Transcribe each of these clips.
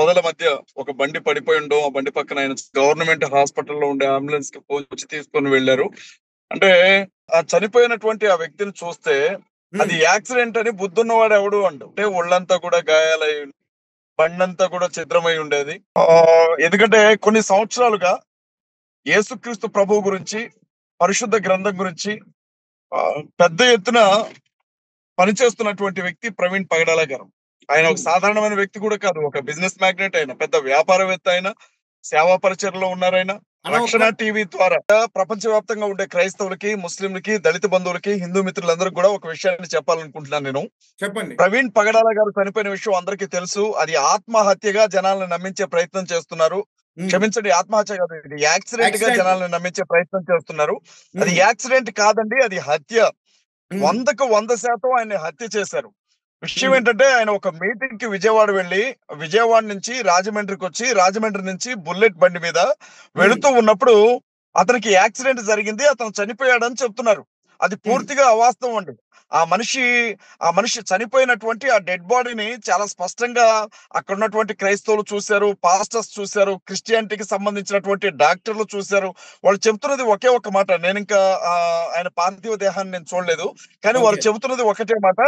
పొదల మధ్య ఒక బండి పడిపోయి ఉండడం, ఆ బండి పక్కన ఆయన గవర్నమెంట్ హాస్పిటల్లో ఉండే అంబులెన్స్ కి ఫోన్ వచ్చి తీసుకొని వెళ్లారు. అంటే ఆ చనిపోయినటువంటి ఆ వ్యక్తిని చూస్తే అది ఉమ్, యాక్సిడెంట్ అని బుద్ధున్నవాడు ఎవడు అండు. అంటే ఒళ్ళంతా కూడా గాయాలై బండంతా కూడా ఛిద్రమై ఉండేది. ఎందుకంటే కొన్ని సంవత్సరాలుగా యేసుక్రీస్తు ప్రభువు గురించి, పరిశుద్ధ గ్రంథం గురించి పెద్ద ఎత్తున పనిచేస్తున్నటువంటి వ్యక్తి ప్రవీణ్ పగడాల గారు. ఆయన ఒక ఉమ్. సాధారణమైన వ్యక్తి కూడా కాదు. ఒక బిజినెస్ మ్యాగ్నెట్ ఆయన. పెద్ద వ్యాపారవేత్త ఆయన. సేవా పరిచర్లో ఉన్నారాయన. అన్న రక్షణ టీవీ ద్వారా ప్రపంచవ్యాప్తంగా ఉండే క్రైస్తవులకి, ముస్లింలకి, దళిత బంధువులకి, హిందూ మిత్రులందరికీ కూడా ఒక విషయాన్ని చెప్పాలనుకుంటున్నాను నేను. చెప్పండి. ప్రవీణ్ పగడాల గారు చనిపోయిన విషయం అందరికీ తెలుసు. అది ఆత్మహత్యగా జనాలను నమ్మించే ప్రయత్నం చేస్తున్నారు. ఉమ్, క్షమించండి, ఆత్మహత్య కాదు, ఇది యాక్సిడెంట్ గా యాక్సిడెంట్. జనాలను నమ్మించే ప్రయత్నం చేస్తున్నారు. అది ఉమ్, యాక్సిడెంట్ కాదండి, అది హత్య. ఉమ్, 100% ఆయన్ని హత్య చేశారు. విషయం ఉమ్, ఏంటంటే ఆయన ఒక మీటింగ్ కి విజయవాడ వెళ్ళి, విజయవాడ నుంచి రాజమండ్రికి వచ్చి, రాజమండ్రి నుంచి బుల్లెట్ బండి మీద ఉమ్, వెళుతూ ఉన్నప్పుడు అతనికి యాక్సిడెంట్ జరిగింది, అతను చనిపోయాడని చెప్తున్నారు. అది ఉమ్, పూర్తిగా అవాస్తవం అండి. ఆ మనిషి ఆ మనిషి చనిపోయినటువంటి ఆ డెడ్ బాడీని చాలా స్పష్టంగా అక్కడ ఉన్నటువంటి క్రైస్తవులు చూశారు, పాస్టర్స్ చూశారు, క్రిస్టియానిటీకి సంబంధించినటువంటి డాక్టర్లు చూశారు. వాళ్ళు చెబుతున్నది ఒకే ఒక మాట. నేను ఇంకా ఆయన పార్థివ దేహాన్ని నేను చూడలేదు. కానీ ఓకే. వారు చెబుతున్నది ఒకటే మాట.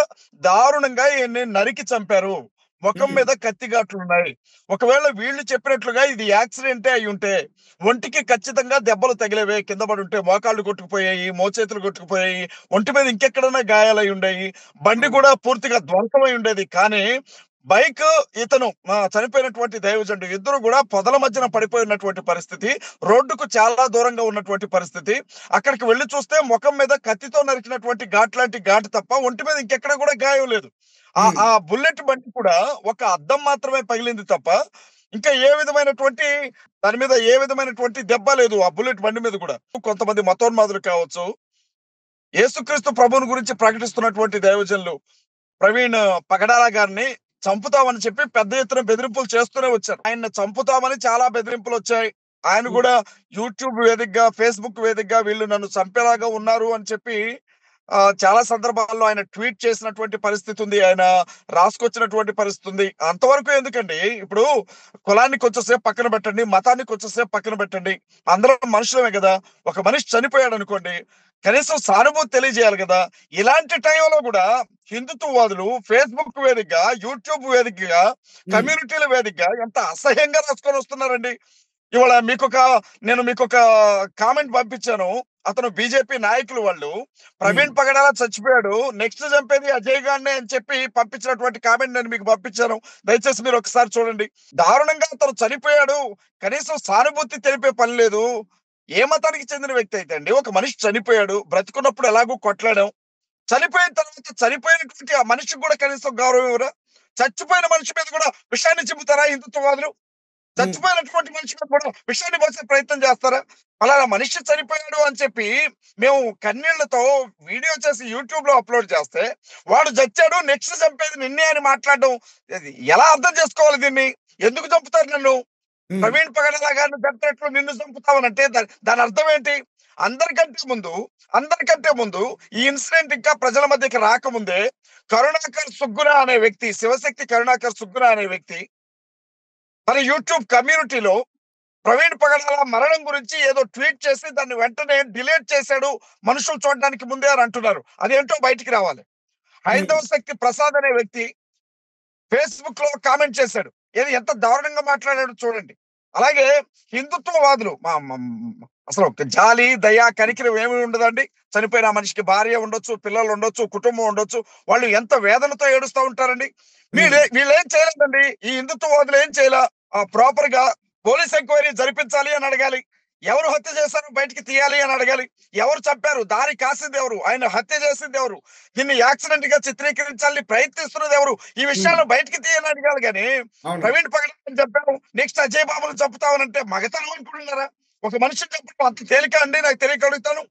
దారుణంగా ఈయన్ని నరికి చంపారు. ముఖం ఉమ్, మీద కత్తిగాట్లున్నాయి. ఒకవేళ వీళ్ళు చెప్పినట్లుగా ఇది యాక్సిడెంటే అయి ఉంటే ఒంటికి ఖచ్చితంగా దెబ్బలు తగిలేవే, కింద పడి ఉంటే మోకాళ్ళు కొట్టుకుపోయాయి, మోచేతులు కొట్టుకుపోయాయి, ఒంటి మీద ఇంకెక్కడన్నా గాయాలై ఉండేవి, బండి అవును. కూడా పూర్తిగా ధ్వంసమై ఉండేది. కానీ బైక్, ఇతను చనిపోయినటువంటి దైవజనుడు, ఇద్దరు కూడా పొదల మధ్యన పడిపోయినటువంటి పరిస్థితి, రోడ్డుకు చాలా దూరంగా ఉన్నటువంటి పరిస్థితి. అక్కడికి వెళ్లి చూస్తే ముఖం మీద కత్తితో నరికినటువంటి ఘాట్ లాంటి ఘాటు తప్ప ఒంటి మీద ఇంకెక్కడ కూడా గాయం లేదు. ఆ ఉమ్, ఆ బుల్లెట్ బండి కూడా ఒక అద్దం మాత్రమే పగిలింది తప్ప ఇంకా ఏ విధమైనటువంటి దాని మీద ఏ విధమైనటువంటి దెబ్బ లేదు. ఆ బుల్లెట్ బండి మీద కూడా కొంతమంది మతోన్మాదులు కావచ్చు, యేసుక్రీస్తు ప్రభువుని గురించి ప్రకటిస్తున్నటువంటి దైవజనులు ప్రవీణ్ పగడాల గారిని చంపుతామని చెప్పి పెద్ద ఎత్తున బెదిరింపులు చేస్తూనే వచ్చారు. ఆయన్ని చంపుతామని చాలా బెదిరింపులు వచ్చాయి. ఆయన ఉమ్, కూడా యూట్యూబ్ వేదికగా, ఫేస్బుక్ వేదికగా వీళ్ళు నన్ను చంపేలాగా ఉన్నారు అని చెప్పి చాలా సందర్భాల్లో ఆయన ట్వీట్ చేసినటువంటి పరిస్థితి ఉంది. ఆయన రాసుకొచ్చినటువంటి పరిస్థితి ఉంది. అంతవరకు ఎందుకండి, ఇప్పుడు కులాన్ని కొంచెంసేపు పక్కన పెట్టండి, మతాన్ని కొంచెంసేపు పక్కన పెట్టండి. అందరం మనుషులమే కదా. ఒక మనిషి చనిపోయాడు అనుకోండి, కనీసం సానుభూతి తెలియజేయాలి కదా. ఇలాంటి టైంలో కూడా హిందుత్వవాదులు ఫేస్బుక్ వేదికగా, యూట్యూబ్ వేదికగా, ఉమ్, కమ్యూనిటీల వేదికగా ఎంత అసహ్యంగా రాసుకొని వస్తున్నారండి. ఇవాళ నేను మీకొక కామెంట్ పంపించాను. అతను బీజేపీ నాయకులు వాళ్ళు, ఉమ్, ప్రవీణ్ పగడాల చచ్చిపోయాడు, నెక్స్ట్ చంపేది అజయ్ గాన్నే అని చెప్పి పంపించినటువంటి కామెంట్ నేను మీకు పంపించాను. దయచేసి మీరు ఒకసారి చూడండి. దారుణంగా అతను చనిపోయాడు, కనీసం సానుభూతి తెలిపే పని లేదు. ఏ మతానికి చెందిన వ్యక్తి అయితే అండి, ఒక మనిషి చనిపోయాడు, బ్రతుకున్నప్పుడు ఎలాగో కొట్లాడాం, చనిపోయిన తర్వాత చనిపోయినటువంటి ఆ మనిషికి కూడా కనీసం గౌరవం ఇవ్వరా? చచ్చిపోయిన మనిషి మీద కూడా విషయాన్ని చెబుతారా హిందుత్వవాదులు? ఉమ్, చచ్చిపోయినటువంటి మనిషి మీద కూడా విషయాన్ని పోసే ప్రయత్నం చేస్తారా? అలా మనిషి చనిపోయాడు అని చెప్పి మేము కన్నీళ్లతో వీడియో చేసి యూట్యూబ్ లో అప్లోడ్ చేస్తే, వాడు చచ్చాడు, నెక్స్ట్ చంపేది నిన్నే అని మాట్లాడడం, ఇది ఎలా అర్థం చేసుకోవాలి దీన్ని? ఎందుకు చంపుతారు నన్ను? ఉమ్, ప్రవీణ్ పగడాల గారిని చంపినట్లు నిన్ను చంపుతామనంటే దాని అర్థం ఏంటి? అందరికంటే ముందు అందరికంటే ముందు ఈ ఇన్సిడెంట్ ఇంకా ప్రజల మధ్యకి రాకముందే కరుణాకర్ సుగ్గున అనే వ్యక్తి, శివశక్తి కరుణాకర్ సుగ్గున అనే వ్యక్తి తన యూట్యూబ్ కమ్యూనిటీలో ప్రవీణ్ పగడాల మరణం గురించి ఏదో ట్వీట్ చేసి దాన్ని వెంటనే డిలీట్ చేశాడు మనుషులు చూడడానికి ముందే అని అంటున్నారు. అదేంటో బయటికి రావాలి. ఉమ్. హైందవ శక్తి ప్రసాద్ అనే వ్యక్తి ఫేస్బుక్ లో కామెంట్ చేశాడు. ఏది ఎంత దారుణంగా మాట్లాడాడు చూడండి. అలాగే హిందుత్వవాదులు అసలు ఒక జాలి, దయ, కనికరం ఏమి ఉండదండి. చనిపోయిన ఆ మనిషికి భార్య ఉండొచ్చు, పిల్లలు ఉండొచ్చు, కుటుంబం ఉండొచ్చు, వాళ్ళు ఎంత వేదనతో ఏడుస్తూ ఉంటారండి. ఉమ్, వీళ్ళేం చేయలేదండి. ఈ హిందుత్వవాదులు ఏం చేయలే. ప్రాపర్ గా పోలీస్ ఎంక్వైరీ జరిపించాలి అని అడగాలి. ఎవరు హత్య చేశారు బయటికి తీయాలి అని అడగాలి. ఎవరు చంపారు, దారి కాసింది ఎవరు, ఆయన హత్య చేసింది ఎవరు, దీన్ని యాక్సిడెంట్ గా చిత్రీకరించాలని ప్రయత్నిస్తున్నది ఎవరు, ఈ ఉమ్. విషయాలను బయటికి తీయాలని అడగాలి. కానీ అవును. ప్రవీణ్ పగడాలని చెప్పాము, నెక్స్ట్ అజయ్ బాబుని చంపుతామనంటే మగతనం అనుకుంటున్నారా? ఒక మనిషిని చంపడం అంత తేలిక అండి? నాకు తెలియక అడుగుతాను.